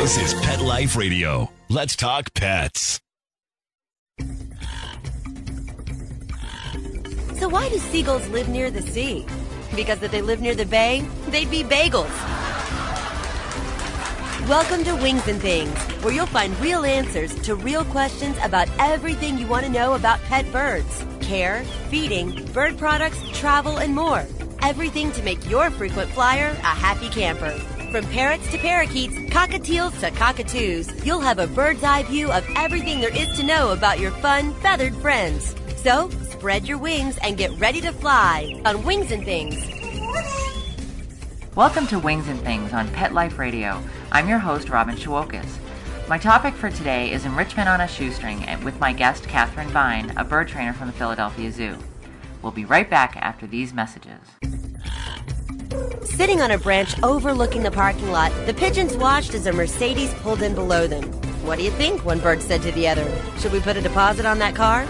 This is Pet Life Radio. Let's talk pets. So why do seagulls live near the sea? Because if they lived near the bay, they'd be bagels. Welcome to Wings and Things, where you'll find real answers to real questions about everything you want to know about pet birds. Care, feeding, bird products, travel, and more. Everything to make your frequent flyer a happy camper. From parrots to parakeets, cockatiels to cockatoos, you'll have a bird's eye view of everything there is to know about your fun, feathered friends. So, spread your wings and get ready to fly on Wings and Things. Welcome to Wings and Things on Pet Life Radio. I'm your host, Robin Shawokis. My topic for today is enrichment on a shoestring with my guest, Catherine Vine, a bird trainer from the Philadelphia Zoo. We'll be right back after these messages. Sitting on a branch overlooking the parking lot, the pigeons watched as a Mercedes pulled in below them. What do you think? One bird said to the other. Should we put a deposit on that car?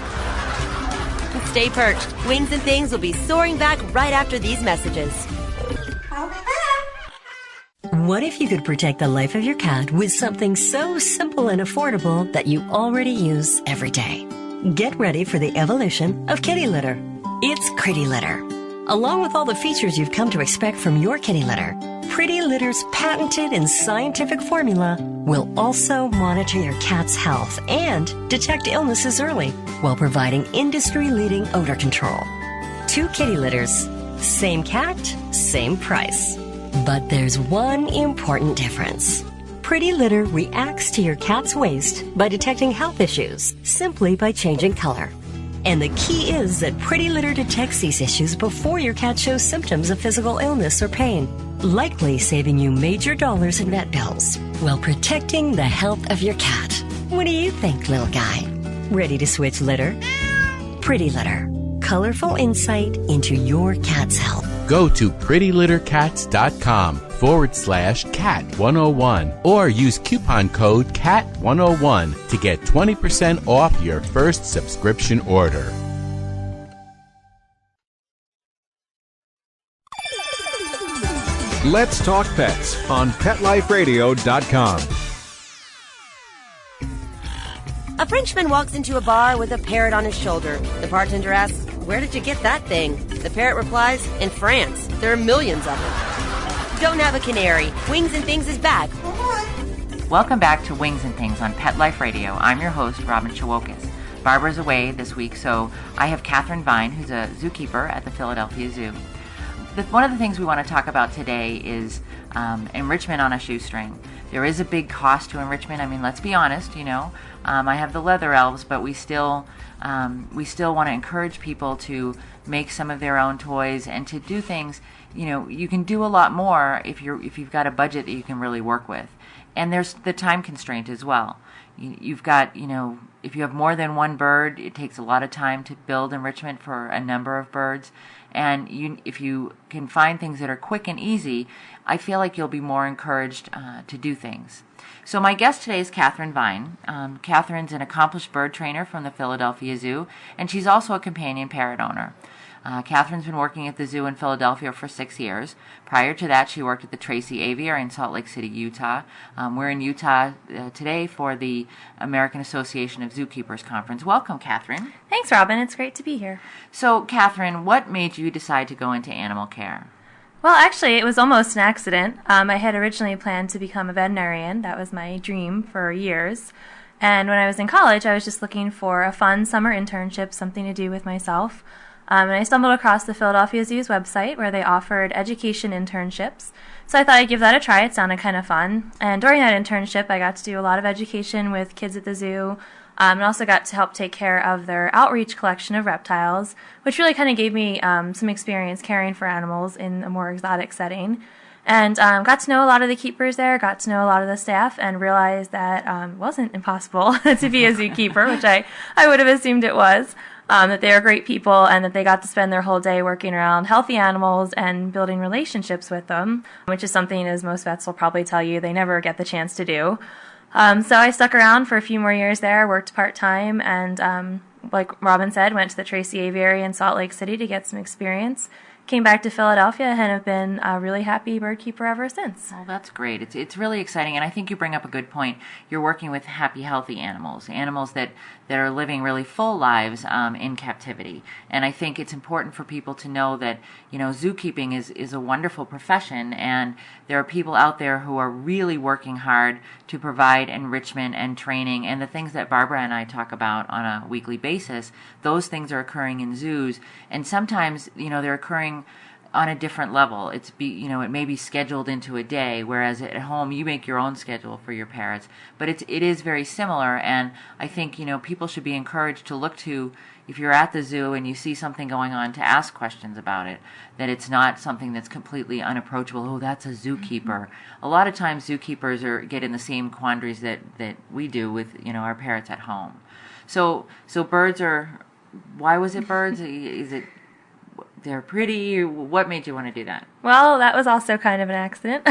Stay perched. Wings and Things will be soaring back right after these messages. What if you could protect the life of your cat with something so simple and affordable that you already use every day? Get ready for the evolution of kitty litter. It's Pretty Litter. Along with all the features you've come to expect from your kitty litter, Pretty Litter's patented and scientific formula will also monitor your cat's health and detect illnesses early while providing industry-leading odor control. 2 kitty litters, same cat, same price. But there's one important difference. Pretty Litter reacts to your cat's waste by detecting health issues simply by changing color. And the key is that Pretty Litter detects these issues before your cat shows symptoms of physical illness or pain, likely saving you major dollars in vet bills while protecting the health of your cat. What do you think, little guy? Ready to switch litter? Pretty Litter. Colorful insight into your cat's health. Go to prettylittercats.com/cat101 or use coupon code CAT101 to get 20% off your first subscription order. Let's talk pets on PetLifeRadio.com. A Frenchman walks into a bar with a parrot on his shoulder. The bartender asks, "Where did you get that thing?" The parrot replies, "In France. There are millions of them." Don't have a canary. Wings and Things is back. Welcome back to Wings and Things on Pet Life Radio. I'm your host, Robin Shawokis. Barbara's away this week, so I have Catherine Vine, who's a zookeeper at the Philadelphia Zoo. One of the things we want to talk about today is enrichment on a shoestring. There is a big cost to enrichment. I mean, let's be honest, I have the leather elves, but we still want to encourage people to make some of their own toys and to do things. You can do a lot more if you've got a budget that you can really work with. And there's the time constraint as well. You've got, if you have more than one bird, it takes a lot of time to build enrichment for a number of birds. And if you can find things that are quick and easy, I feel like you'll be more encouraged to do things. So my guest today is Catherine Vine. Catherine's an accomplished bird trainer from the Philadelphia Zoo, and she's also a companion parrot owner. Catherine's been working at the zoo in Philadelphia for 6 years. Prior to that, she worked at the Tracy Aviary in Salt Lake City, Utah. We're in Utah today for the American Association of Zookeepers Conference. Welcome, Catherine. Thanks, Robin. It's great to be here. So, Catherine, what made you decide to go into animal care? Well, actually, it was almost an accident. I had originally planned to become a veterinarian. That was my dream for years. And when I was in college, I was just looking for a fun summer internship, something to do with myself. And I stumbled across the Philadelphia Zoo's website where they offered education internships. So I thought I'd give that a try. It sounded kind of fun. And during that internship, I got to do a lot of education with kids at the zoo, and also got to help take care of their outreach collection of reptiles, which really kind of gave me some experience caring for animals in a more exotic setting. And got to know a lot of the keepers there, got to know a lot of the staff, and realized that it wasn't impossible to be a zookeeper, which I would have assumed it was. That they are great people and that they got to spend their whole day working around healthy animals and building relationships with them, which is something, as most vets will probably tell you, they never get the chance to do. So I stuck around for a few more years there, worked part-time, and like Robin said, went to the Tracy Aviary in Salt Lake City to get some experience. came back to Philadelphia and have been a really happy bird keeper ever since. Well, that's great. It's really exciting, and I think you bring up a good point. You're working with happy, healthy animals that are living really full lives in captivity. And I think it's important for people to know that, zookeeping is a wonderful profession, and there are people out there who are really working hard to provide enrichment and training, and the things that Barbara and I talk about on a weekly basis, those things are occurring in zoos, and sometimes, they're occurring on a different level. It may be scheduled into a day, whereas at home you make your own schedule for your parrots. But it is very similar, and I think people should be encouraged to look to, if you're at the zoo and you see something going on, to ask questions about it. That it's not something that's completely unapproachable. Oh, that's a zookeeper. A lot of times zookeepers get in the same quandaries that we do with our parrots at home. So birds are. Why was it birds? Is it? They're pretty. What made you want to do that? Well, that was also kind of an accident.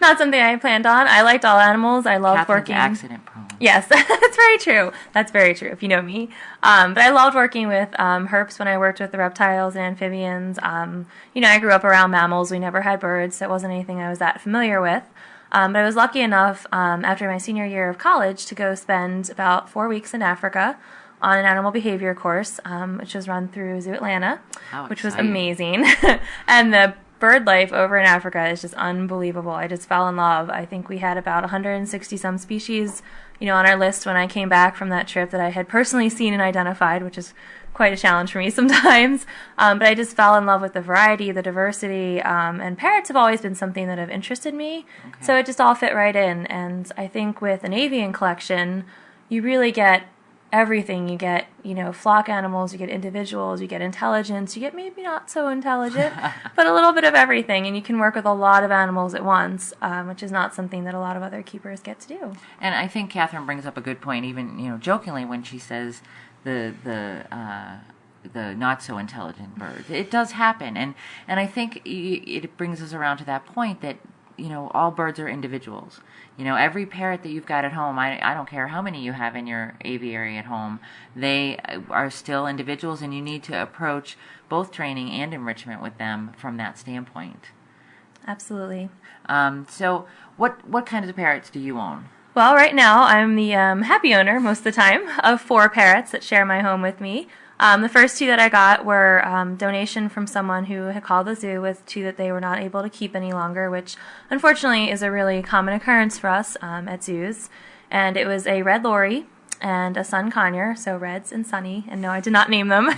Not something I planned on. I liked all animals. I loved Catherine's working. accident prone. Yes, that's very true. That's very true, if you know me. But I loved working with herps when I worked with the reptiles and amphibians. I grew up around mammals. We never had birds, so it wasn't anything I was that familiar with. But I was lucky enough after my senior year of college to go spend about 4 weeks in Africa on an animal behavior course, which was run through Zoo Atlanta, which was amazing. And the bird life over in Africa is just unbelievable. I just fell in love. I think we had about 160 some species, on our list when I came back from that trip that I had personally seen and identified, which is quite a challenge for me sometimes. But I just fell in love with the variety, the diversity, and parrots have always been something that have interested me. Okay. So it just all fit right in. And I think with an avian collection, you really get everything. You get, flock animals, you get individuals, you get intelligence, you get maybe not so intelligent, but a little bit of everything, and you can work with a lot of animals at once, which is not something that a lot of other keepers get to do. And I think Catherine brings up a good point, even, jokingly, when she says the not so intelligent birds. It does happen, and I think it brings us around to that point that, all birds are individuals. Every parrot that you've got at home, I don't care how many you have in your aviary at home, they are still individuals, and you need to approach both training and enrichment with them from that standpoint. Absolutely. So what kinds of parrots do you own? Well, right now I'm the happy owner most of the time of 4 parrots that share my home with me. The first 2 that I got were donation from someone who had called the zoo with 2 that they were not able to keep any longer, which unfortunately is a really common occurrence for us at zoos. And it was a red lory and a sun conure, so Reds and Sunny. And no, I did not name them,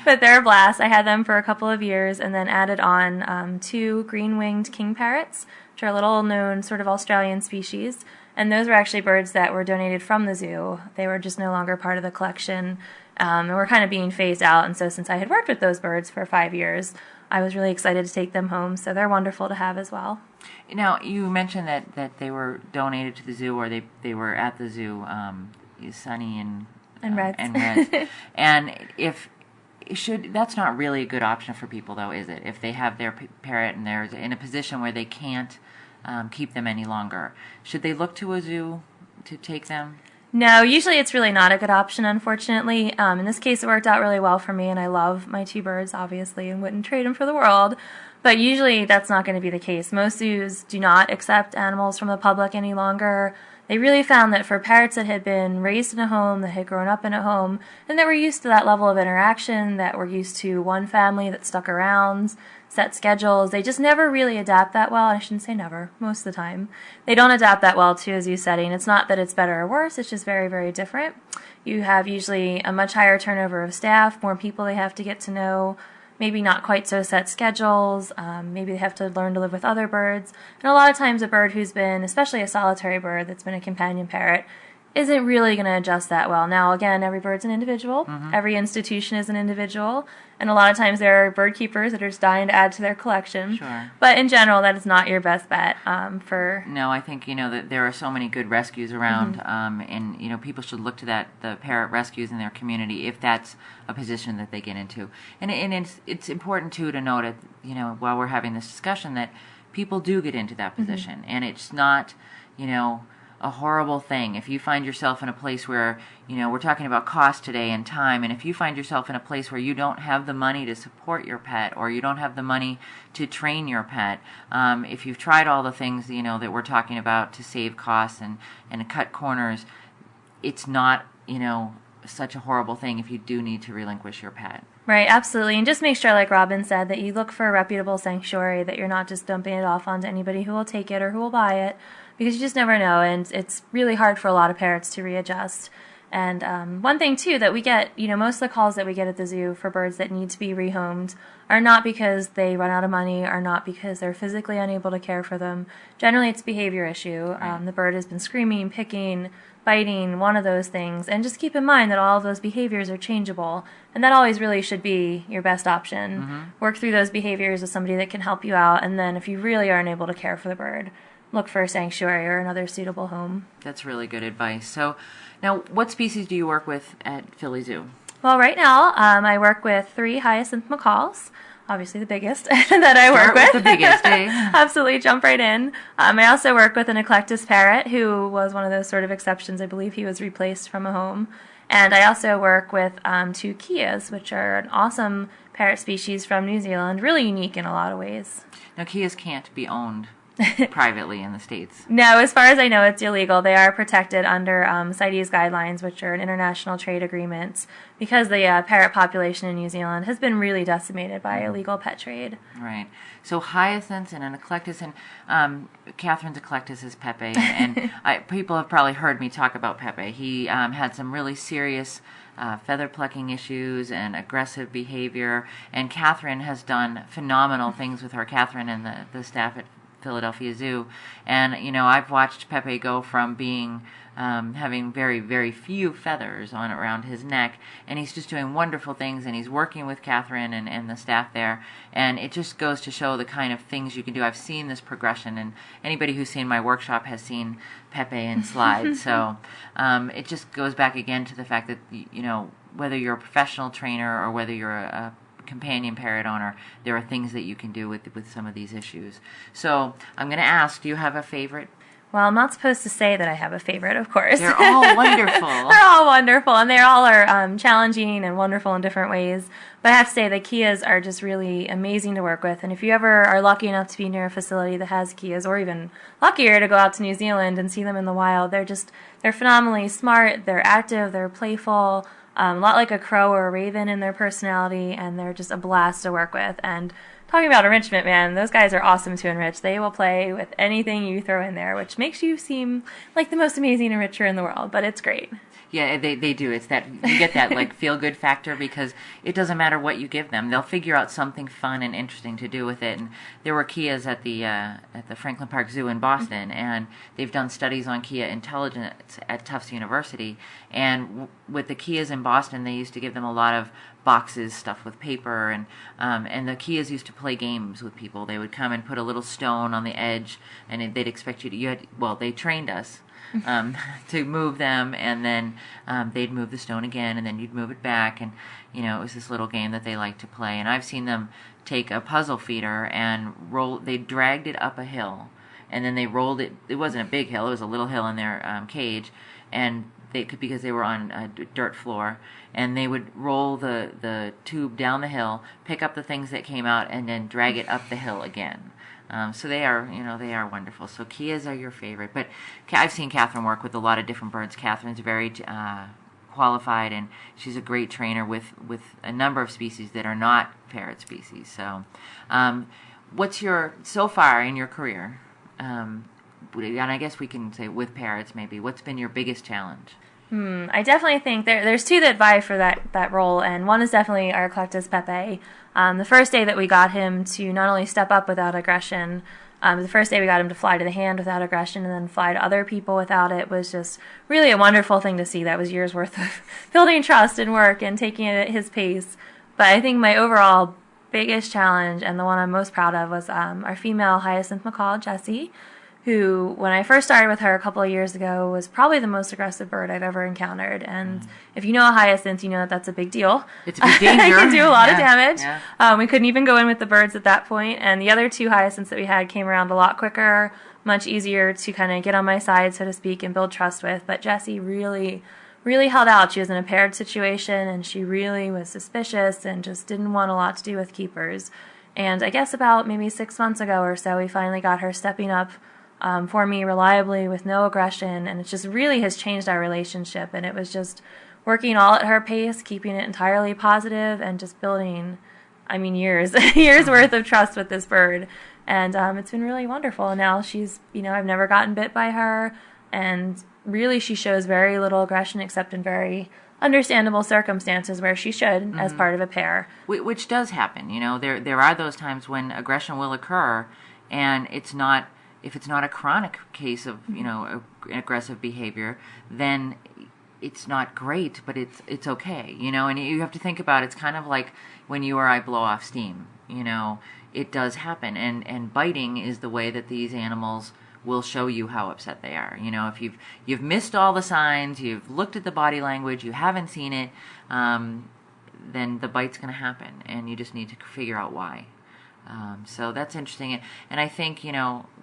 but they're a blast. I had them for a couple of years and then added on 2 green-winged king parrots, which are a little-known sort of Australian species. And those were actually birds that were donated from the zoo. They were just no longer part of the collection. And we're kind of being phased out, and so since I had worked with those birds for 5 years, I was really excited to take them home, so they're wonderful to have as well. Now, you mentioned that they were donated to the zoo, or they were at the zoo, Sunny and Reds. And that's not really a good option for people, though, is it? If they have their parrot and they're in a position where they can't keep them any longer, should they look to a zoo to take them? No, usually it's really not a good option, unfortunately. In this case, it worked out really well for me, and I love my 2 birds, obviously, and wouldn't trade them for the world. But usually that's not going to be the case. Most zoos do not accept animals from the public any longer. They really found that for parrots that had been raised in a home, that had grown up in a home, and that were used to that level of interaction, that were used to one family that stuck around, set schedules, they just never really adapt that well. I shouldn't say never, most of the time. They don't adapt that well to a zoo setting. It's not that it's better or worse, it's just very, very different. You have usually a much higher turnover of staff, more people they have to get to know, maybe not quite so set schedules, maybe they have to learn to live with other birds. And a lot of times a bird who's been, especially a solitary bird that's been a companion parrot, isn't really going to adjust that well. Now, again, every bird's an individual. Mm-hmm. Every institution is an individual. And a lot of times there are bird keepers that are just dying to add to their collection. Sure. But in general, that is not your best bet for... No, I think, that there are so many good rescues around, mm-hmm. And people should look to the parrot rescues in their community if that's a position that they get into. And it's important, too, to note, while we're having this discussion, that people do get into that position. Mm-hmm. And it's not, a horrible thing. If you find yourself in a place where, we're talking about cost today and time, and if you find yourself in a place where you don't have the money to support your pet, or you don't have the money to train your pet, if you've tried all the things, that we're talking about to save costs and cut corners, it's not, such a horrible thing if you do need to relinquish your pet. Right, absolutely. And just make sure, like Robin said, that you look for a reputable sanctuary, that you're not just dumping it off onto anybody who will take it or who will buy it, because you just never know, and it's really hard for a lot of parrots to readjust. And one thing, too, that we get, most of the calls that we get at the zoo for birds that need to be rehomed are not because they run out of money, or not because they're physically unable to care for them. Generally, it's a behavior issue. The bird has been screaming, picking, biting, one of those things. And just keep in mind that all of those behaviors are changeable, and that always really should be your best option. Mm-hmm. Work through those behaviors with somebody that can help you out, and then if you really aren't able to care for the bird, look for a sanctuary or another suitable home. That's really good advice. So now, what species do you work with at Philly Zoo? Well, right now, I work with 3 hyacinth macaws, obviously the biggest that I work with. The biggest, eh? Absolutely, jump right in. I also work with an eclectus parrot, who was one of those sort of exceptions. I believe he was replaced from a home. And I also work with 2 Kias, which are an awesome parrot species from New Zealand, really unique in a lot of ways. Now, Kias can't be owned privately in the States. No, as far as I know, it's illegal. They are protected under CITES guidelines, which are an international trade agreement, because the parrot population in New Zealand has been really decimated by illegal pet trade. Right. So hyacinths and an eclectus, and Catherine's eclectus is Pepe, and people have probably heard me talk about Pepe. He had some really serious feather plucking issues and aggressive behavior, and Catherine has done phenomenal things with her. Catherine and the staff at Philadelphia Zoo, and I've watched Pepe go from being having very, very few feathers on around his neck, and he's just doing wonderful things, and he's working with Catherine and the staff there, and it just goes to show the kind of things you can do. I've seen this progression, and anybody who's seen my workshop has seen Pepe in slides. So it just goes back again to the fact that whether you're a professional trainer or whether you're a companion parrot owner, there are things that you can do with some of these issues. So I'm going to ask, do you have a favorite? Well, I'm not supposed to say that I have a favorite, of course. They're all wonderful. They're all wonderful, and they all are challenging and wonderful in different ways. But I have to say, the Kias are just really amazing to work with. And if you ever are lucky enough to be near a facility that has Kias, or even luckier to go out to New Zealand and see them in the wild, they're phenomenally smart, they're active, they're playful, a lot like a crow or a raven in their personality, and they're just a blast to work with. And talking about enrichment, man, those guys are awesome to enrich. They will play with anything you throw in there, which makes you seem like the most amazing enricher in the world, but it's great. Yeah, they do. It's that you get that like feel good factor, because it doesn't matter what you give them; they'll figure out something fun and interesting to do with it. And there were Kias at the Franklin Park Zoo in Boston, and they've done studies on Kia intelligence at Tufts University. And with the Kias in Boston, they used to give them a lot of boxes stuffed with paper, and the Kias used to play games with people. They would come and put a little stone on the edge, and they'd expect you to. They trained us to move them, and then they'd move the stone again, and then you'd move it back, and it was this little game that they liked to play. And I've seen them take a puzzle feeder and they dragged it up a hill, and then they rolled it. It wasn't a big hill; it was a little hill in their cage, and because they were on a dirt floor, and they would roll the tube down the hill, pick up the things that came out, and then drag it up the hill again. So they are wonderful. So Kias are your favorite, but I've seen Catherine work with a lot of different birds. Catherine's very qualified, and she's a great trainer with a number of species that are not parrot species. So, what's so far in your career? And I guess we can say with parrots, maybe, what's been your biggest challenge? I definitely think there's 2 that vie for that role, and one is definitely our eclectus Pepe. The first day that we got him to not only step up without aggression, the first day we got him to fly to the hand without aggression and then fly to other people without it was just really a wonderful thing to see. That was years worth of building trust and work and taking it at his pace. But I think my overall biggest challenge, and the one I'm most proud of, was our female hyacinth macaw, Jessie, who, when I first started with her a couple of years ago, was probably the most aggressive bird I've ever encountered. And if you know a hyacinth, you know that that's a big deal. It's a big danger. It can do a lot of damage. Yeah. We couldn't even go in with the birds at that point. And the other 2 hyacinths that we had came around a lot quicker, much easier to kind of get on my side, so to speak, and build trust with. But Jessie really held out. She was in a paired situation, and she really was suspicious and just didn't want a lot to do with keepers. And I guess about maybe 6 months ago or so, we finally got her stepping up for me reliably with no aggression, and it just really has changed our relationship. And it was just working all at her pace, keeping it entirely positive, and just building, years worth of trust with this bird. And it's been really wonderful. And now she's, I've never gotten bit by her, and really she shows very little aggression except in very understandable circumstances where she should as part of a pair. Which does happen. There are those times when aggression will occur, and if it's not a chronic case of, aggressive behavior, then it's not great, but it's okay, and you have to think about it's kind of like when you or I blow off steam, it does happen, and biting is the way that these animals will show you how upset they are. If you've missed all the signs, you've looked at the body language, you haven't seen it, then the bite's going to happen, and you just need to figure out why. So that's interesting, and I think,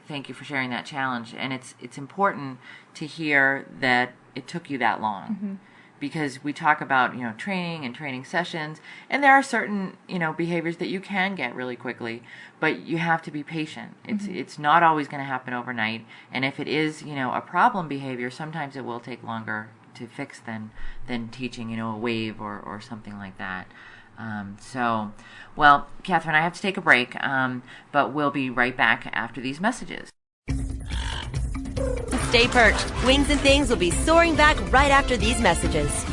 thank you for sharing that challenge, and it's important to hear that it took you that long, because we talk about, training and training sessions, and there are certain, behaviors that you can get really quickly, but you have to be patient. It's not always going to happen overnight, and if it is, a problem behavior, sometimes it will take longer to fix than teaching, a wave or something like that. Well, Catherine, I have to take a break, but we'll be right back after these messages. Stay perched. Wings and Things will be soaring back right after these messages.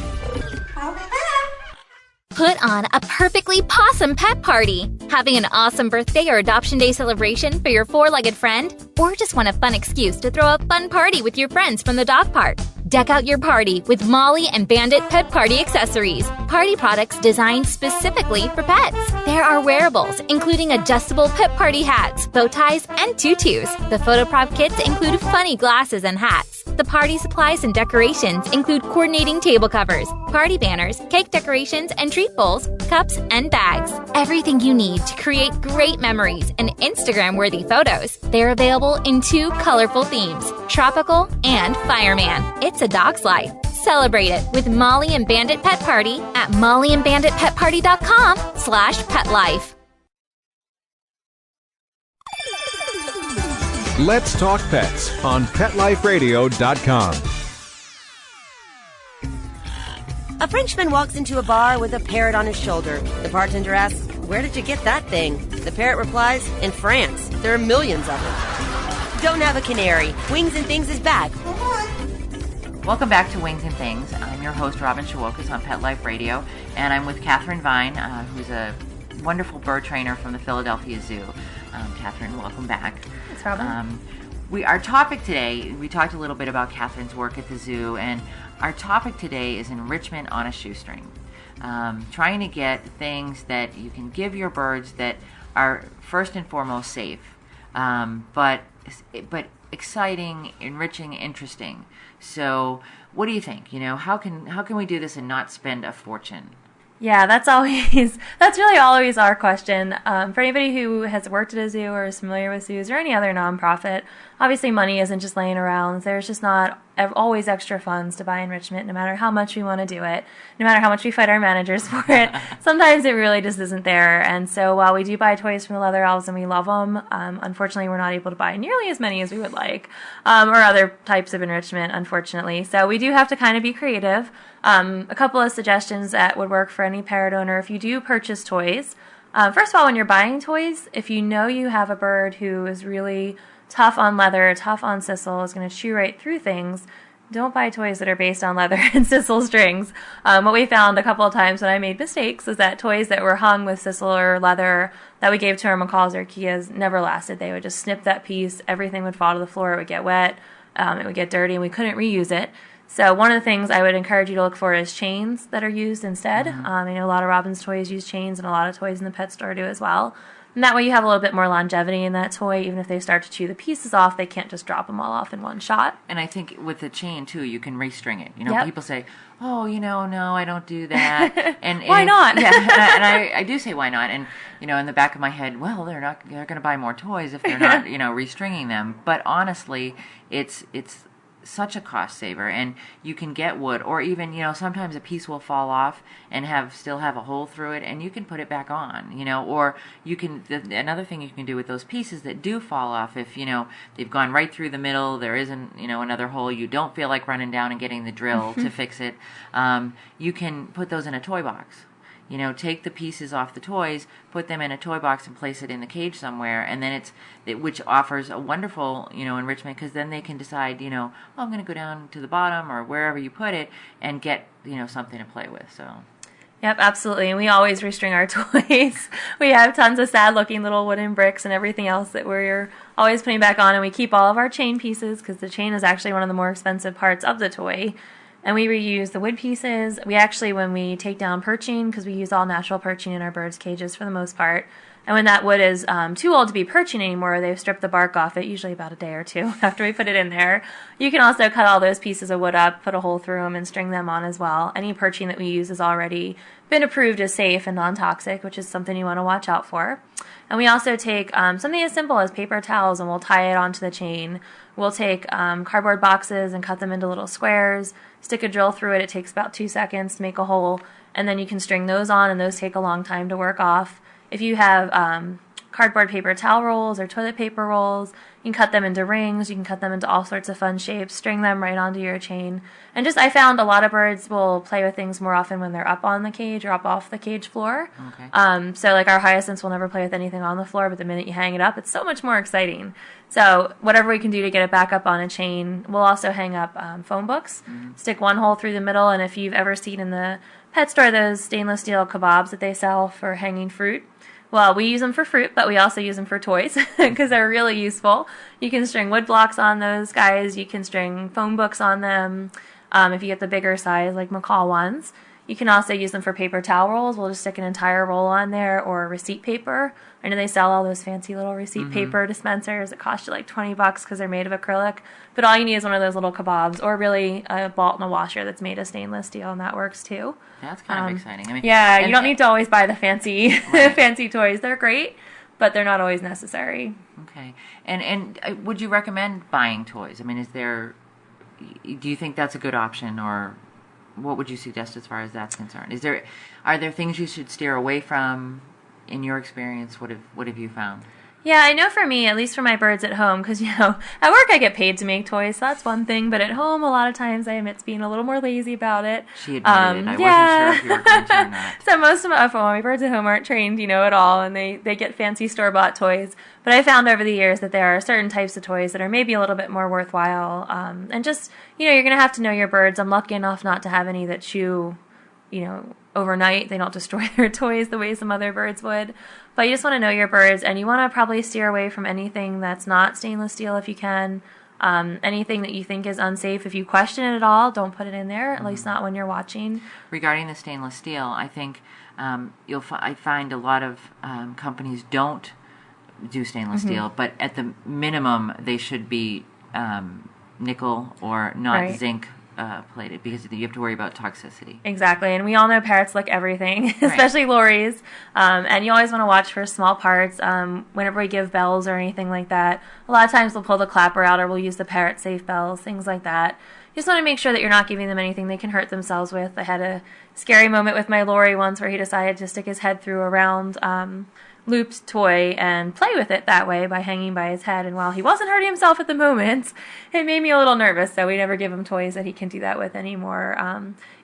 Put on a perfectly possum pet party. Having an awesome birthday or adoption day celebration for your four-legged friend? Or just want a fun excuse to throw a fun party with your friends from the dog park? Deck out your party with Molly and Bandit Pet Party accessories. Party products designed specifically for pets. There are wearables, including adjustable pet party hats, bow ties, and tutus. The photo prop kits include funny glasses and hats. The party supplies and decorations include coordinating table covers, party banners, cake decorations, and treat bowls, cups, and bags. Everything you need to create great memories and Instagram-worthy photos. They're available in 2 colorful themes, tropical and fireman. It's a dog's life. Celebrate it with Molly and Bandit Pet Party at mollyandbanditpetparty.com/petlife. Let's Talk Pets on PetLifeRadio.com. A Frenchman walks into a bar with a parrot on his shoulder. The bartender asks, "Where did you get that thing?" The parrot replies, "In France. There are millions of them." Don't have a canary. Wings and Things is back. Welcome back to Wings and Things. I'm your host, Robin Shawokas on Pet Life Radio, and I'm with Catherine Vine, who's a wonderful bird trainer from the Philadelphia Zoo. Catherine, welcome back. Thanks, Robin. Our topic today, we talked a little bit about Catherine's work at the zoo, and our topic today is enrichment on a shoestring. Trying to get things that you can give your birds that are first and foremost safe, but exciting, enriching, interesting. So what do you think? How can we do this and not spend a fortune? Yeah, that's really always our question. For anybody who has worked at a zoo or is familiar with zoos or any other nonprofit, obviously money isn't just laying around. There's just not always extra funds to buy enrichment, no matter how much we want to do it, no matter how much we fight our managers for it. Sometimes it really just isn't there. And so while we do buy toys from the Leather Elves and we love them, unfortunately we're not able to buy nearly as many as we would like, or other types of enrichment, unfortunately. So we do have to kind of be creative. A couple of suggestions that would work for any parrot owner if you do purchase toys. First of all, when you're buying toys, if you know you have a bird who is really tough on leather, tough on sisal, is going to chew right through things, don't buy toys that are based on leather and sisal strings. What we found a couple of times when I made mistakes is that toys that were hung with sisal or leather that we gave to our macaws or kias never lasted. They would just snip that piece, everything would fall to the floor, it would get wet, it would get dirty, and we couldn't reuse it. So one of the things I would encourage you to look for is chains that are used instead. I know a lot of Robin's toys use chains, and a lot of toys in the pet store do as well. And And that way you have a little bit more longevity in that toy. Even if they start to chew the pieces off, they can't just drop them all off in one shot. And I think with the chain, too, you can restring it. Yep. People say, oh, no, I don't do that. And why not? Yeah, and I do say why not. And, in the back of my head, well, they're going to buy more toys if they're not, restringing them. But honestly, it's such a cost saver, and you can get wood, or even sometimes a piece will fall off and still have a hole through it, and you can put it back on, or you can. Another thing you can do with those pieces that do fall off, if they've gone right through the middle, there isn't another hole, you don't feel like running down and getting the drill to fix it, you can put those in a toy box. Take the pieces off the toys, put them in a toy box, and place it in the cage somewhere, and then which offers a wonderful, enrichment, because then they can decide, I'm going to go down to the bottom or wherever you put it and get, something to play with. So. Yep, absolutely. And we always restring our toys. We have tons of sad-looking little wooden bricks and everything else that we're always putting back on, and we keep all of our chain pieces because the chain is actually one of the more expensive parts of the toy. And we reuse the wood pieces. We actually, when we take down perching, because we use all natural perching in our birds' cages for the most part, and when that wood is too old to be perching anymore, they've stripped the bark off it, usually about a day or two after we put it in there. You can also cut all those pieces of wood up, put a hole through them, and string them on as well. Any perching that we use has already been approved as safe and non-toxic, which is something you want to watch out for. And we also take something as simple as paper towels, and we'll tie it onto the chain. We'll take cardboard boxes and cut them into little squares, stick a drill through it. It takes about 2 seconds to make a hole, and then you can string those on, and those take a long time to work off. If you have cardboard paper towel rolls or toilet paper rolls, you can cut them into rings, you can cut them into all sorts of fun shapes, string them right onto your chain. And I found a lot of birds will play with things more often when they're up on the cage or up off the cage floor. Okay. So like our hyacinths will never play with anything on the floor, but the minute you hang it up, it's so much more exciting. So whatever we can do to get it back up on a chain. We'll also hang up phone books, stick one hole through the middle, and if you've ever seen in the pet store those stainless steel kebabs that they sell for hanging fruit, well, we use them for fruit, but we also use them for toys because they're really useful. You can string wood blocks on those guys. You can string phone books on them if you get the bigger size, like McCall ones. You can also use them for paper towel rolls. We'll just stick an entire roll on there, or receipt paper. I know they sell all those fancy little receipt paper dispensers that cost you like $20 because they're made of acrylic. But all you need is one of those little kebabs, or really a bolt and a washer that's made of stainless steel, and that works too. That's kind of exciting. I mean, yeah, you don't need to always buy the fancy fancy toys. They're great, but they're not always necessary. Okay. And would you recommend buying toys? I mean, do you think that's a good option, or what would you suggest as far as that's concerned? Are there things you should steer away from in your experience? What have you found? Yeah, I know for me, at least for my birds at home, because, at work I get paid to make toys, so that's one thing, but at home a lot of times I admit to being a little more lazy about it. She admitted it. I wasn't sure if you were going to or not. So most of my birds at home aren't trained, at all, and they get fancy store-bought toys. But I found over the years that there are certain types of toys that are maybe a little bit more worthwhile, and just, you're going to have to know your birds. I'm lucky enough not to have any that chew, overnight. They don't destroy their toys the way some other birds would. But you just want to know your birds, and you want to probably steer away from anything that's not stainless steel if you can. Anything that you think is unsafe, if you question it at all, don't put it in there, at least not when you're watching. Regarding the stainless steel, I think I find a lot of companies don't do stainless steel, but at the minimum they should be nickel or not zinc plated, because you have to worry about toxicity. Exactly, and we all know parrots lick everything, especially lories, and you always want to watch for small parts. Whenever we give bells or anything like that, a lot of times we'll pull the clapper out, or we'll use the parrot safe bells, things like that. You just want to make sure that you're not giving them anything they can hurt themselves with. I had a scary moment with my lory once where he decided to stick his head through a round looped toy and play with it that way by hanging by his head, and while he wasn't hurting himself at the moment, it made me a little nervous, so we never give him toys that he can do that with anymore.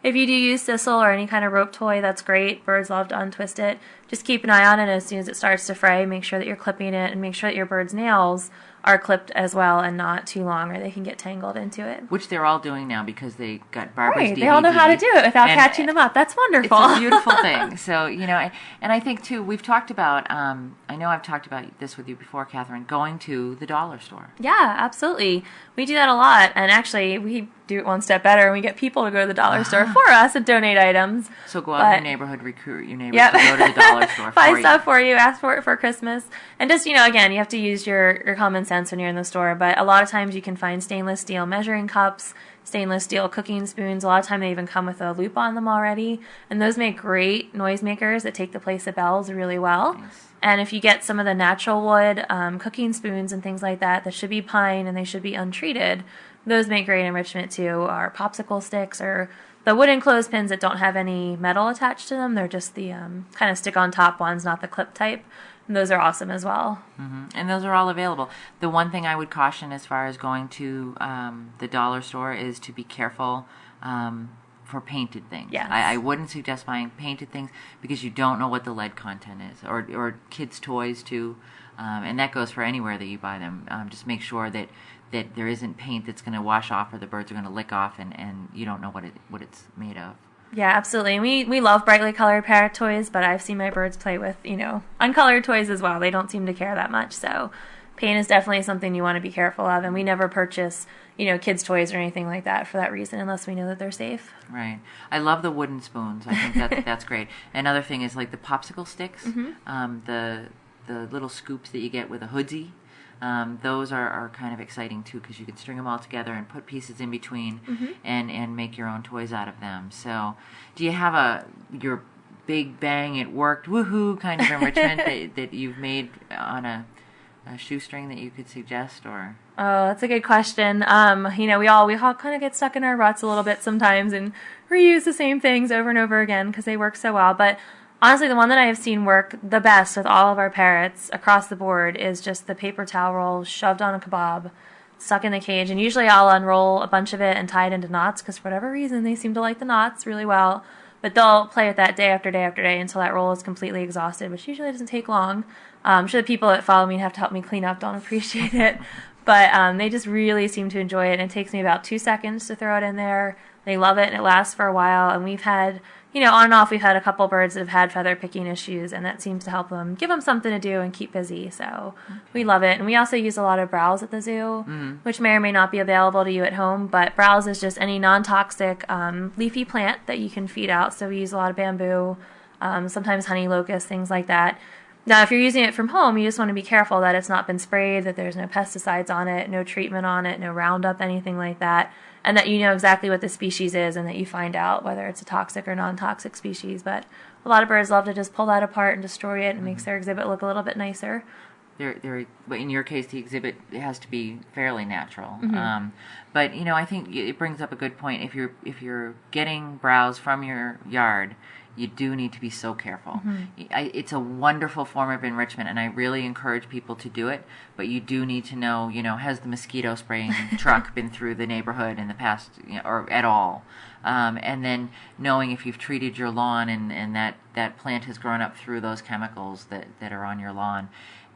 If you do use sisal or any kind of rope toy, that's great. Birds love to untwist it. Just keep an eye on it. As soon as it starts to fray, make sure that you're clipping it, and make sure that your bird's nails are clipped as well and not too long, or they can get tangled into it. Which they're all doing now because they got Barbara's DVD. They all know how to do it without catching them up. That's wonderful. It's a beautiful thing. So, and I think, too, we've talked about, I know I've talked about this with you before, Catherine, going to the dollar store. Yeah, absolutely. We do that a lot, and actually, we do it one step better, and we get people to go to the dollar store for us and donate items. So go out in your neighborhood, recruit your neighbors to go to the dollar store buy stuff for you, ask for it for Christmas. And just, again, you have to use your common sense when you're in the store, but a lot of times you can find stainless steel measuring cups, stainless steel cooking spoons. A lot of time they even come with a loop on them already, and those make great noisemakers that take the place of bells really well. Nice. And if you get some of the natural wood cooking spoons and things like that should be pine and they should be untreated, those make great enrichment too. Or popsicle sticks, or the wooden clothespins that don't have any metal attached to them. They're just the kind of stick on top ones, not the clip type. And those are awesome as well. Mm-hmm. And those are all available. The one thing I would caution as far as going to the dollar store is to be careful for painted things. Yes. I wouldn't suggest buying painted things because you don't know what the lead content is, or kids' toys too, and that goes for anywhere that you buy them. Just make sure that there isn't paint that's going to wash off or the birds are going to lick off, and you don't know what it's made of. Yeah, absolutely. We love brightly colored parrot toys, but I've seen my birds play with, uncolored toys as well. They don't seem to care that much, so paint is definitely something you want to be careful of, and we never purchase, kids' toys or anything like that for that reason unless we know that they're safe. Right. I love the wooden spoons. I think that's great. Another thing is like the popsicle sticks, the little scoops that you get with a hoodsie. Those are kind of exciting too because you can string them all together and put pieces in between and make your own toys out of them. So do you have your big bang, it worked, woohoo kind of enrichment that you've made on a shoestring that you could suggest? Or Oh, that's a good question. We all kind of get stuck in our ruts a little bit sometimes and reuse the same things over and over again because they work so well. But honestly, the one that I have seen work the best with all of our parrots across the board is just the paper towel roll shoved on a kebab, stuck in the cage. And usually I'll unroll a bunch of it and tie it into knots because for whatever reason they seem to like the knots really well. But they'll play with that day after day after day until that roll is completely exhausted, which usually doesn't take long. I'm sure the people that follow me and have to help me clean up don't appreciate it. But they just really seem to enjoy it. And it takes me about 2 seconds to throw it in there. They love it, and it lasts for a while. And we've had, on and off, we've had a couple birds that have had feather picking issues, and that seems to help them, give them something to do and keep busy. So we love it. And we also use a lot of browse at the zoo, which may or may not be available to you at home. But browse is just any non-toxic leafy plant that you can feed out. So we use a lot of bamboo, sometimes honey locust, things like that. Now, if you're using it from home, you just want to be careful that it's not been sprayed, that there's no pesticides on it, no treatment on it, no Roundup, anything like that, and that you know exactly what the species is and that you find out whether it's a toxic or non-toxic species. But a lot of birds love to just pull that apart and destroy it, and it makes their exhibit look a little bit nicer. But in your case, the exhibit has to be fairly natural. But I think it brings up a good point. If you're getting browse from your yard, you do need to be so careful. It's a wonderful form of enrichment, and I really encourage people to do it. But you do need to know, has the mosquito spraying truck been through the neighborhood in the past, or at all? And then knowing if you've treated your lawn and that plant has grown up through those chemicals that are on your lawn.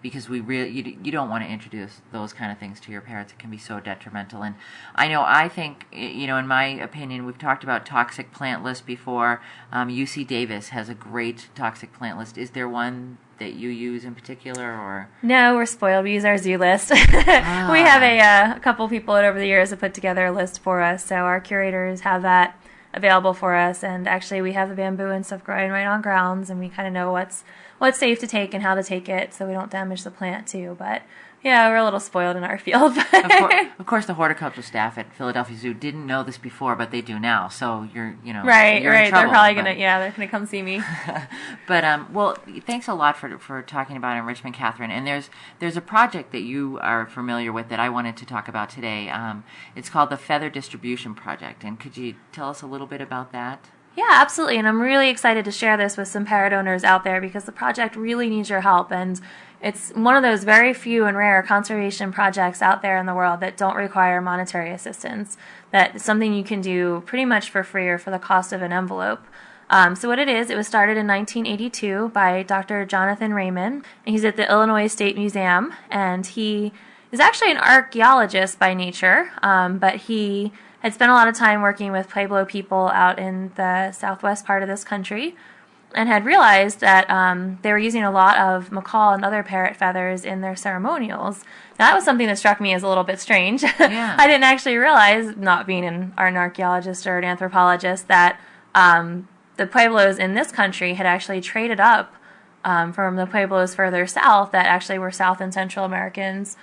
Because you don't want to introduce those kind of things to your parrots. It can be so detrimental. And I think, in my opinion, we've talked about toxic plant list before. UC Davis has a great toxic plant list. Is there one that you use in particular, or? No, we're spoiled. We use our zoo list. We have a couple people over the years have put together a list for us. So our curators have that available for us. And actually, we have the bamboo and stuff growing right on grounds, and we kind of know what's safe to take and how to take it so we don't damage the plant too. But yeah, we're a little spoiled in our field. Of course, the horticultural staff at Philadelphia Zoo didn't know this before, but they do now. So you're right. You're in trouble, they're probably they're gonna come see me. But well, thanks a lot for talking about enrichment, Catherine. And there's a project that you are familiar with that I wanted to talk about today. It's called the Feather Distribution Project, and could you tell us a little bit about that? Yeah, absolutely. And I'm really excited to share this with some parrot owners out there because the project really needs your help. And it's one of those very few and rare conservation projects out there in the world that don't require monetary assistance. That's something you can do pretty much for free or for the cost of an envelope. So what it was started in 1982 by Dr. Jonathan Raymond. He's at the Illinois State Museum, and he is actually an archaeologist by nature, but he had spent a lot of time working with Pueblo people out in the southwest part of this country. and had realized that they were using a lot of macaw and other parrot feathers in their ceremonials. Now, that was something that struck me as a little bit strange. Yeah. I didn't actually realize, not being an archaeologist or an anthropologist, that the Pueblos in this country had actually traded up from the Pueblos further south that actually were South and Central Americans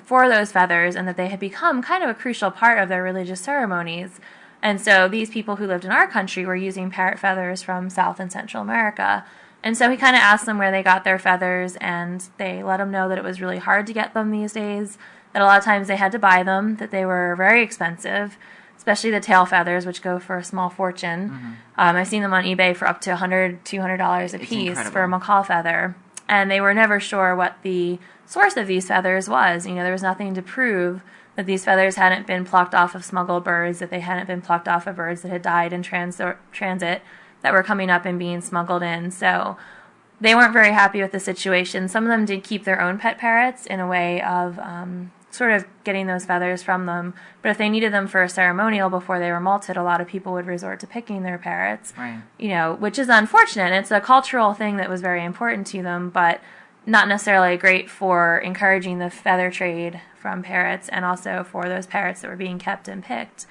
for those feathers, and that they had become kind of a crucial part of their religious ceremonies. And so these people who lived in our country were using parrot feathers from South and Central America. And so he kind of asked them where they got their feathers, and they let him know that it was really hard to get them these days, that a lot of times they had to buy them, that they were very expensive, especially the tail feathers, which go for a small fortune. Mm-hmm. I've seen them on eBay for up to $100, $200 a piece for a macaw feather. And they were never sure what the source of these feathers was. There was nothing to prove that these feathers hadn't been plucked off of smuggled birds, that they hadn't been plucked off of birds that had died in transit that were coming up and being smuggled in. So they weren't very happy with the situation. Some of them did keep their own pet parrots in a way of sort of getting those feathers from them. But if they needed them for a ceremonial before they were molted, a lot of people would resort to picking their parrots, right. Which is unfortunate. It's a cultural thing that was very important to them, but not necessarily great for encouraging the feather trade from parrots, and also for those parrots that were being kept and picked.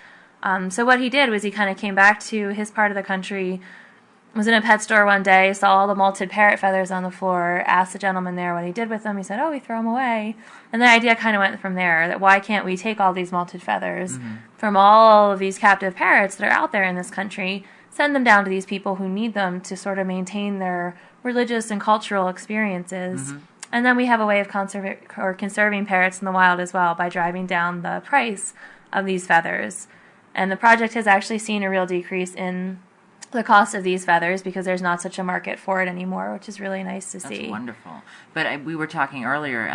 So what he did was he kind of came back to his part of the country, was in a pet store one day, saw all the molted parrot feathers on the floor, asked the gentleman there what he did with them. He said, we throw them away. And the idea kind of went from there, that why can't we take all these molted feathers from all of these captive parrots that are out there in this country, send them down to these people who need them to sort of maintain their religious and cultural experiences. And then we have a way of conserving parrots in the wild as well, by driving down the price of these feathers. And the project has actually seen a real decrease in the cost of these feathers because there's not such a market for it anymore, which is really nice to see. That's wonderful. But we were talking earlier,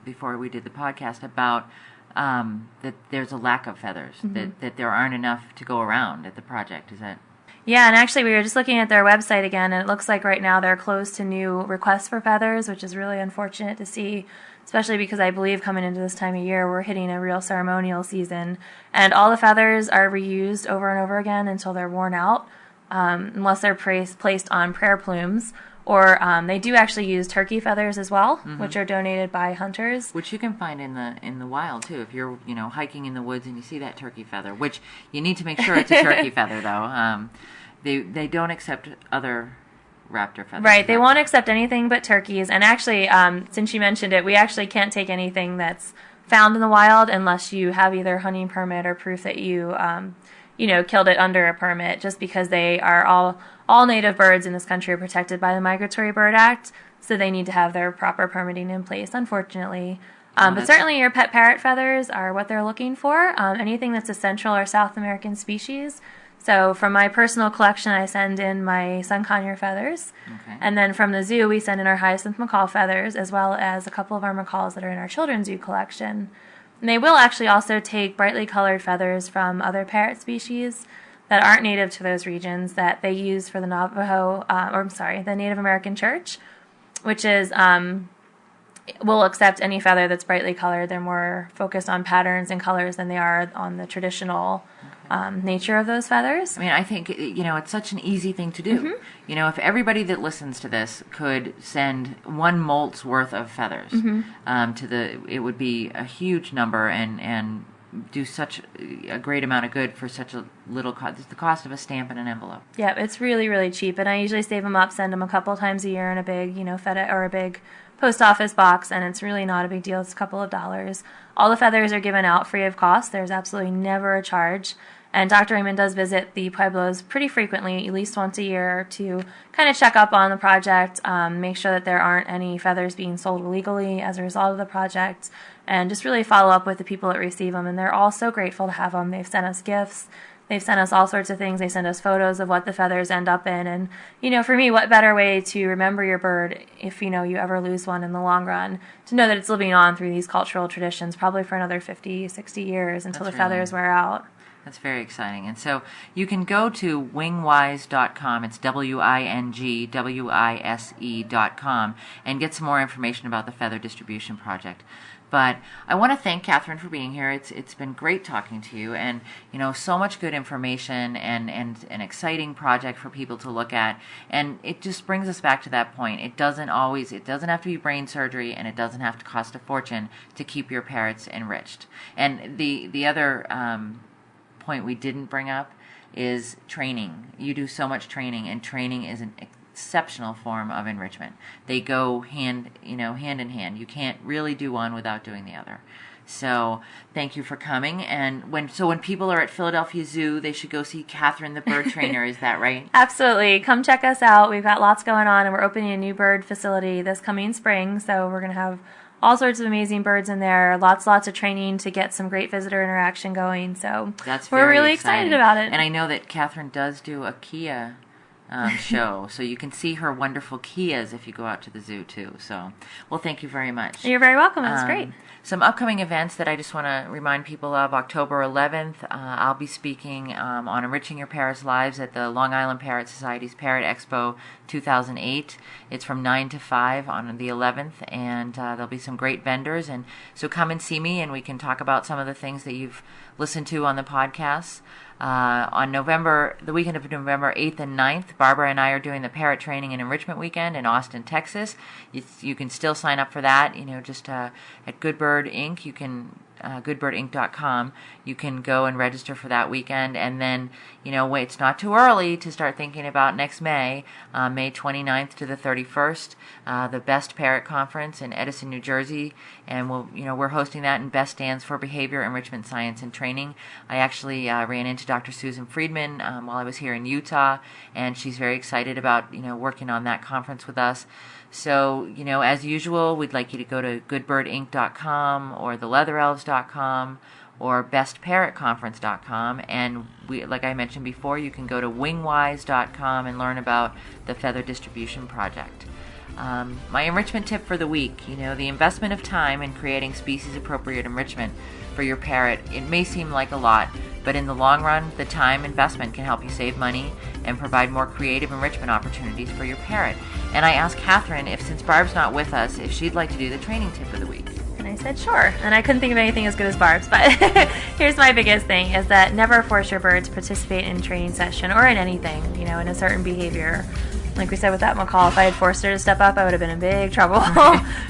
before we did the podcast, about that there's a lack of feathers, that there aren't enough to go around at the project. Is that... Yeah, and actually we were just looking at their website again, and it looks like right now they're closed to new requests for feathers, which is really unfortunate to see, especially because I believe coming into this time of year we're hitting a real ceremonial season, and all the feathers are reused over and over again until they're worn out, unless they're placed on prayer plumes, or they do actually use turkey feathers as well, which are donated by hunters. Which you can find in the wild too. If you're hiking in the woods and you see that turkey feather, which you need to make sure it's a turkey feather though. They don't accept other raptor feathers. Right, they won't accept anything but turkeys. And actually, since you mentioned it, we actually can't take anything that's found in the wild unless you have either hunting permit or proof that you killed it under a permit, just because they are all native birds in this country are protected by the Migratory Bird Act, so they need to have their proper permitting in place, unfortunately. But certainly your pet parrot feathers are what they're looking for, anything that's a Central or South American species. So from my personal collection, I send in my sun conure feathers, and then from the zoo, we send in our hyacinth macaw feathers, as well as a couple of our macaws that are in our children's zoo collection. And they will actually also take brightly colored feathers from other parrot species that aren't native to those regions that they use for the the Native American Church, which is, will accept any feather that's brightly colored. They're more focused on patterns and colors than they are on the traditional nature of those feathers. I mean, I think, it's such an easy thing to do. If everybody that listens to this could send one molt's worth of feathers it would be a huge number and do such a great amount of good for such a little cost. It's the cost of a stamp and an envelope. Yeah, it's really, really cheap. And I usually save them up, send them a couple times a year in a big, FedEx or a big post office box, and it's really not a big deal. It's a couple of dollars. All the feathers are given out free of cost. There's absolutely never a charge. And Dr. Raymond does visit the Pueblos pretty frequently, at least once a year, to kind of check up on the project, make sure that there aren't any feathers being sold illegally as a result of the project, and just really follow up with the people that receive them. And they're all so grateful to have them. They've sent us gifts. They've sent us all sorts of things. They send us photos of what the feathers end up in. And, for me, what better way to remember your bird if, you ever lose one in the long run, to know that it's living on through these cultural traditions, probably for another 50, 60 years until the feathers wear out. That's very exciting. And so you can go to wingwise.com. It's WINGWISE.com and get some more information about the Feather Distribution Project. But I want to thank Catherine for being here. It's been great talking to you, and so much good information and an exciting project for people to look at. And it just brings us back to that point. It doesn't have to be brain surgery, and it doesn't have to cost a fortune to keep your parrots enriched. And the other point we didn't bring up is training. You do so much training, and training is an exceptional form of enrichment. They go hand in hand. You can't really do one without doing the other. So thank you for coming. And when people are at Philadelphia Zoo, they should go see Catherine the bird trainer. Is that right? Absolutely. Come check us out. We've got lots going on, and we're opening a new bird facility this coming spring. So we're going to have all sorts of amazing birds in there. Lots of training to get some great visitor interaction going. So we're really excited about it. And I know that Catherine does do a Kia show, so you can see her wonderful Kias if you go out to the zoo too. So, well, thank you very much. You're very welcome. It was great. Some upcoming events that I just want to remind people of. October 11th, I'll be speaking on Enriching Your Parrots' Lives at the Long Island Parrot Society's Parrot Expo 2008. It's from 9 to 5 on the 11th, and there'll be some great vendors. And so come and see me, and we can talk about some of the things that you've listened to on the podcasts. On the weekend of November 8th and 9th, Barbara and I are doing the Parrot Training and Enrichment Weekend in Austin, Texas. You can still sign up for that, just at Goodbird Inc. You can goodbirdinc.com. You can go and register for that weekend, and then wait, it's not too early to start thinking about next May 29th to the 31st, the Best Parrot Conference in Edison, New Jersey, and we're hosting that, and BEST stands for Behavior Enrichment Science and Training. I actually ran into Dr. Susan Friedman while I was here in Utah, and she's very excited about working on that conference with us. So, as usual, we'd like you to go to goodbirdinc.com or theleatherelves.com or bestparrotconference.com. And like I mentioned before, you can go to wingwise.com and learn about the Feather Distribution Project. My enrichment tip for the week, the investment of time in creating species-appropriate enrichment for your parrot, it may seem like a lot, but in the long run, the time investment can help you save money and provide more creative enrichment opportunities for your parrot. And I asked Catherine since Barb's not with us, if she'd like to do the training tip of the week. And I said, sure. And I couldn't think of anything as good as Barb's, but here's my biggest thing, is that never force your bird to participate in a training session or in anything, in a certain behavior. Like we said with that macaw, if I had forced her to step up, I would have been in big trouble.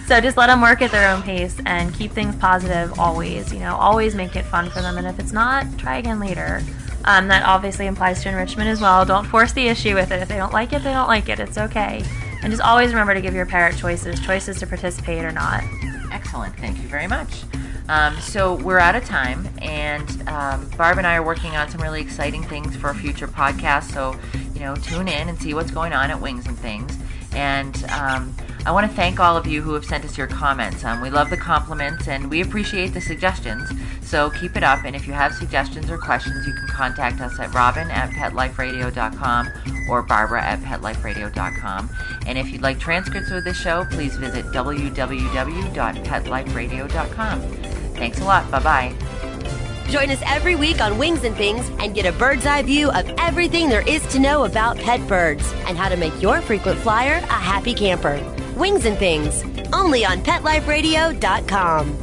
So just let them work at their own pace and keep things positive always. Always make it fun for them. And if it's not, try again later. That obviously implies to enrichment as well. Don't force the issue with it. If they don't like it, they don't like it. It's okay. And just always remember to give your parrot choices to participate or not. Excellent. Thank you very much. So we're out of time, and Barb and I are working on some really exciting things for a future podcast. So, tune in and see what's going on at Wings and Things. And I want to thank all of you who have sent us your comments. We love the compliments, and we appreciate the suggestions. So keep it up, and if you have suggestions or questions, you can contact us at robin@petliferadio.com or barbara@petliferadio.com. And if you'd like transcripts of this show, please visit www.petliferadio.com. Thanks a lot. Bye-bye. Join us every week on Wings and Things and get a bird's eye view of everything there is to know about pet birds and how to make your frequent flyer a happy camper. Wings and Things, only on PetLifeRadio.com.